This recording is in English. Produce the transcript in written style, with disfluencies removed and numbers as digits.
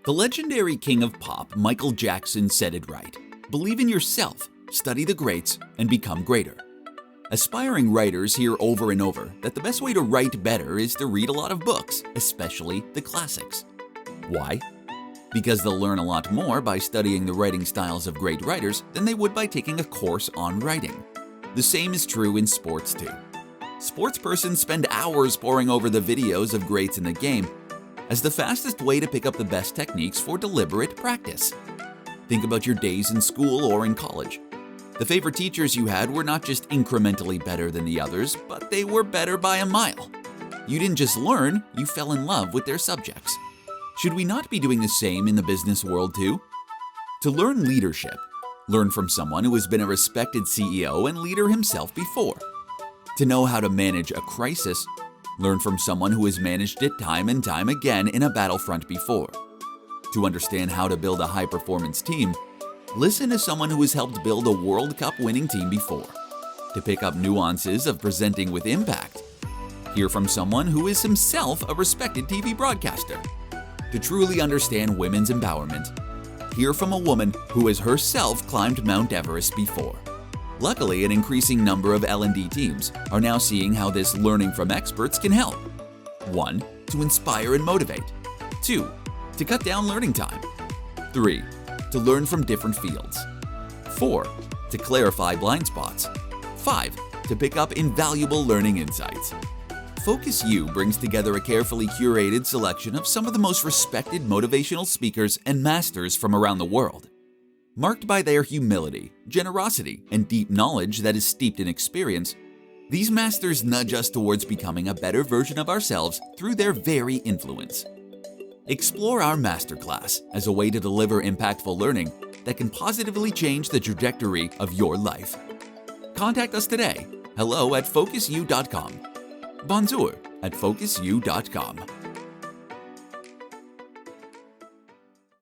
The legendary king of pop, Michael Jackson, said it right. Believe in yourself, study the greats, and become greater. Aspiring writers hear over and over that the best way to write better is to read a lot of books, especially the classics. Why? Because they'll learn a lot more by studying the writing styles of great writers than they would by taking a course on writing. The same is true in sports too. Sportspersons spend hours poring over the videos of greats in the game as the fastest way to pick up the best techniques for deliberate practice. Think about your days in school or in college. The favorite teachers you had were not just incrementally better than the others, but they were better by a mile. You didn't just learn, you fell in love with their subjects. Should we not be doing the same in the business world too? To learn leadership, learn from someone who has been a respected CEO and leader himself before. To know how to manage a crisis, learn from someone who has managed it time and time again in a battlefront before. To understand how to build a high-performance team, listen to someone who has helped build a World Cup winning team before. To pick up nuances of presenting with impact, hear from someone who is himself a respected TV broadcaster. To truly understand women's empowerment, hear from a woman who has herself climbed Mount Everest before. Luckily, an increasing number of L&D teams are now seeing how this learning from experts can help. 1. To inspire and motivate. 2. To cut down learning time. 3. To learn from different fields. 4. To clarify blind spots. 5. To pick up invaluable learning insights. FocusU brings together a carefully curated selection of some of the most respected motivational speakers and masters from around the world. Marked by their humility, generosity, and deep knowledge that is steeped in experience, these masters nudge us towards becoming a better version of ourselves through their very influence. Explore our Masterclass as a way to deliver impactful learning that can positively change the trajectory of your life. Contact us today. hello@focusu.com. Bonjour at focusu.com.